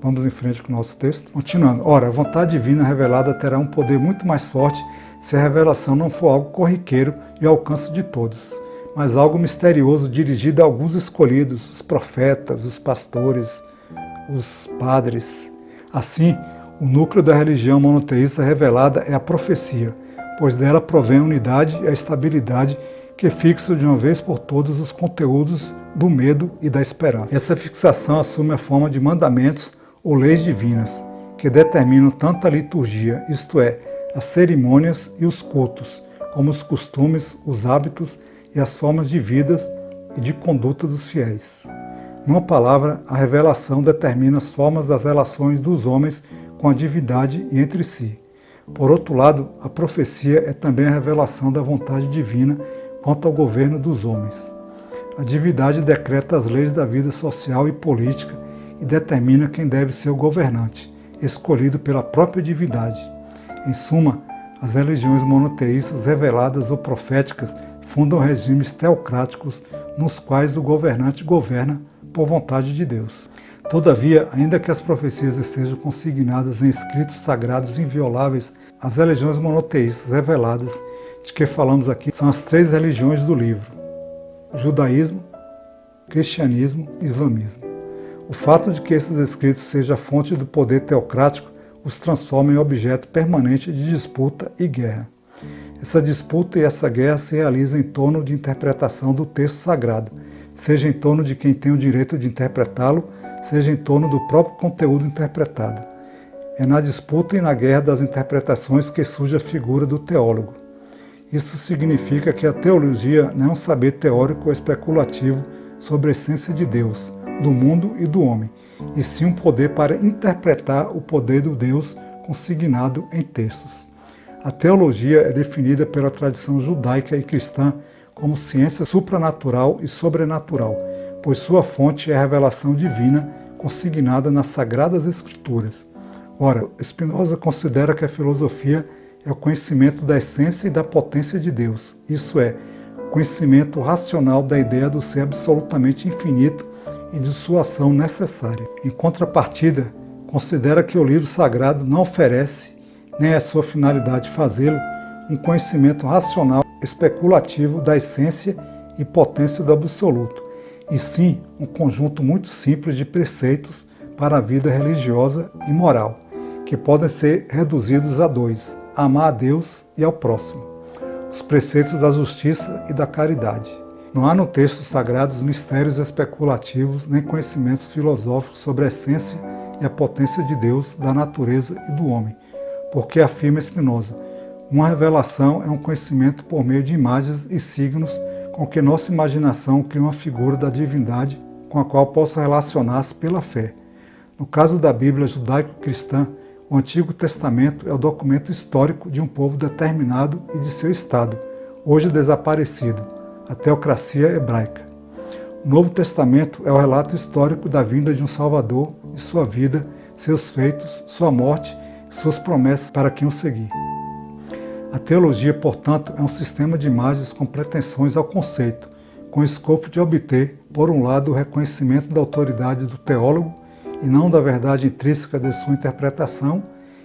Vamos em frente com o nosso texto. Continuando. Ora, a vontade divina revelada terá um poder muito mais forte se a revelação não for algo corriqueiro e ao alcance de todos, mas algo misterioso dirigido a alguns escolhidos, os profetas, os pastores, os padres. Assim, o núcleo da religião monoteísta revelada é a profecia, pois dela provém a unidade e a estabilidade que fixam de uma vez por todas os conteúdos do medo e da esperança. Essa fixação assume a forma de mandamentos ou leis divinas, que determinam tanto a liturgia, isto é, as cerimônias e os cultos, como os costumes, os hábitos e as formas de vida e de conduta dos fiéis. Numa palavra, a revelação determina as formas das relações dos homens com a divindade e entre si. Por outro lado, a profecia é também a revelação da vontade divina quanto ao governo dos homens. A divindade decreta as leis da vida social e política e determina quem deve ser o governante, escolhido pela própria divindade. Em suma, as religiões monoteístas reveladas ou proféticas fundam regimes teocráticos nos quais o governante governa por vontade de Deus. Todavia, ainda que as profecias estejam consignadas em escritos sagrados invioláveis, as religiões monoteístas reveladas de que falamos aqui são as três religiões do livro: o judaísmo, cristianismo e islamismo. O fato de que esses escritos sejam a fonte do poder teocrático os transforma em objeto permanente de disputa e guerra. Essa disputa e essa guerra se realizam em torno de interpretação do texto sagrado, seja em torno de quem tem o direito de interpretá-lo, seja em torno do próprio conteúdo interpretado. É na disputa e na guerra das interpretações que surge a figura do teólogo. Isso significa que a teologia não é um saber teórico ou especulativo sobre a essência de Deus, do mundo e do homem, e sim um poder para interpretar o poder do Deus consignado em textos. A teologia é definida pela tradição judaica e cristã como ciência supranatural e sobrenatural, pois sua fonte é a revelação divina consignada nas Sagradas Escrituras. Ora, Spinoza considera que a filosofia é o conhecimento da essência e da potência de Deus, isso é, conhecimento racional da ideia do ser absolutamente infinito e de sua ação necessária. Em contrapartida, considera que o livro sagrado não oferece, nem é sua finalidade fazê-lo, um conhecimento racional especulativo da essência e potência do absoluto, e sim um conjunto muito simples de preceitos para a vida religiosa e moral, que podem ser reduzidos a dois: amar a Deus e ao próximo, os preceitos da justiça e da caridade. Não há no texto sagrado mistérios especulativos nem conhecimentos filosóficos sobre a essência e a potência de Deus, da natureza e do homem, porque afirma Spinoza, uma revelação é um conhecimento por meio de imagens e signos com que nossa imaginação cria uma figura da divindade com a qual possa relacionar-se pela fé. No caso da Bíblia judaico-cristã, o Antigo Testamento é o documento histórico de um povo determinado e de seu estado, hoje desaparecido, a teocracia hebraica. O Novo Testamento é o relato histórico da vinda de um Salvador e sua vida, seus feitos, sua morte e suas promessas para quem o seguir. A teologia, portanto, é um sistema de imagens com pretensões ao conceito, com o escopo de obter, por um lado, o reconhecimento da autoridade do teólogo e não da verdade intrínseca de sua interpretação,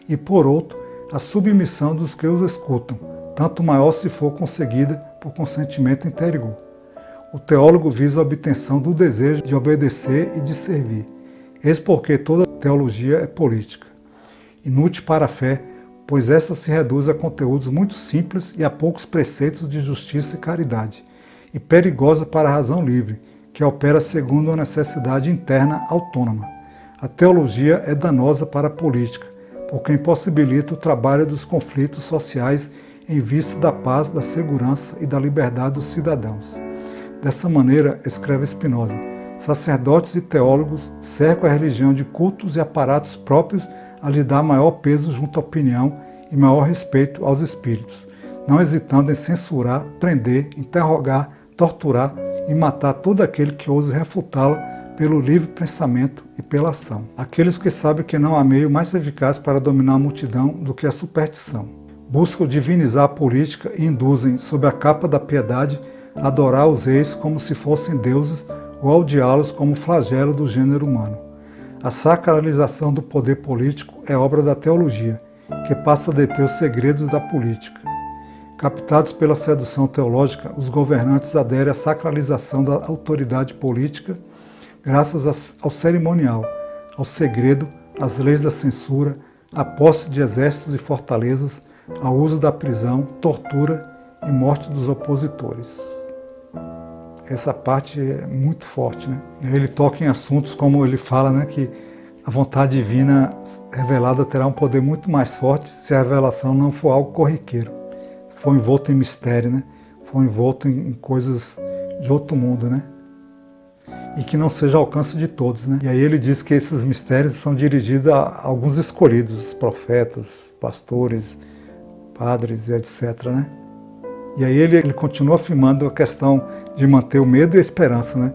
e, por outro, a submissão dos que os escutam, tanto maior se for conseguida por consentimento interior. O teólogo visa a obtenção do desejo de obedecer e de servir. Eis porque toda teologia é política. Inútil para a fé, pois essa se reduz a conteúdos muito simples e a poucos preceitos de justiça e caridade, e perigosa para a razão livre, que opera segundo uma necessidade interna autônoma. A teologia é danosa para a política, porque impossibilita o trabalho dos conflitos sociais em vista da paz, da segurança e da liberdade dos cidadãos. Dessa maneira, escreve Spinoza, sacerdotes e teólogos cercam a religião de cultos e aparatos próprios a lhe dar maior peso junto à opinião e maior respeito aos espíritos, não hesitando em censurar, prender, interrogar, torturar e matar todo aquele que ouse refutá-la pelo livre pensamento e pela ação. Aqueles que sabem que não há meio mais eficaz para dominar a multidão do que a superstição. Buscam divinizar a política e induzem, sob a capa da piedade, a adorar os reis como se fossem deuses ou a odiá-los como flagelo do gênero humano. A sacralização do poder político é obra da teologia, que passa a deter os segredos da política. Captados pela sedução teológica, os governantes aderem à sacralização da autoridade política graças ao cerimonial, ao segredo, às leis da censura, à posse de exércitos e fortalezas, ao uso da prisão, tortura e morte dos opositores. Essa parte é muito forte, né? Ele toca em assuntos como ele fala, né, que a vontade divina revelada terá um poder muito mais forte se a revelação não for algo corriqueiro, for envolto em mistério, né? For envolto em coisas de outro mundo, né? E que não seja ao alcance de todos, né? E aí ele diz que esses mistérios são dirigidos a alguns escolhidos, profetas, pastores, padres e etc, né? E aí ele continua afirmando a questão de manter o medo e a esperança, né?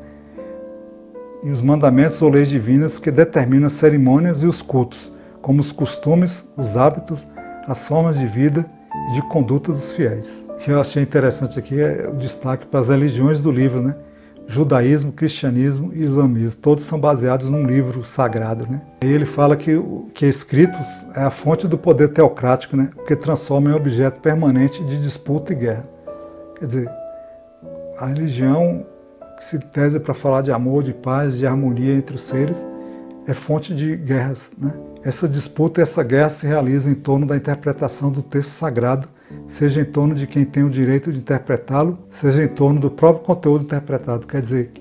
E os mandamentos ou leis divinas que determinam as cerimônias e os cultos, como os costumes, os hábitos, as formas de vida e de conduta dos fiéis. O que eu achei interessante aqui é o destaque para as religiões do livro, né? Judaísmo, cristianismo e islamismo, todos são baseados num livro sagrado, né? E ele fala que escritos é a fonte do poder teocrático, né? Que transforma em objeto permanente de disputa e guerra. Quer dizer, a religião que se tese para falar de amor, de paz, de harmonia entre os seres, é fonte de guerras, né? Essa disputa e essa guerra se realiza em torno da interpretação do texto sagrado, seja em torno de quem tem o direito de interpretá-lo, seja em torno do próprio conteúdo interpretado. Quer dizer,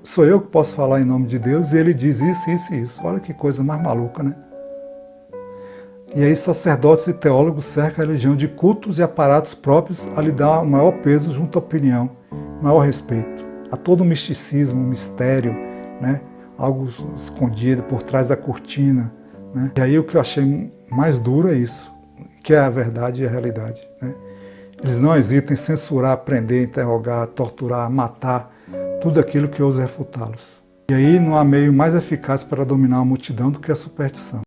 sou eu que posso falar em nome de Deus e ele diz isso, isso e isso. Olha que coisa mais maluca, né? E aí sacerdotes e teólogos cercam a religião de cultos e aparatos próprios a lhe dar o maior peso junto à opinião, maior respeito. A todo misticismo, mistério, né? Algo escondido por trás da cortina, né? E aí o que eu achei mais duro é isso, que é a verdade e a realidade, né? Eles não hesitam em censurar, prender, interrogar, torturar, matar, tudo aquilo que ousa refutá-los. E aí não há meio mais eficaz para dominar a multidão do que a superstição.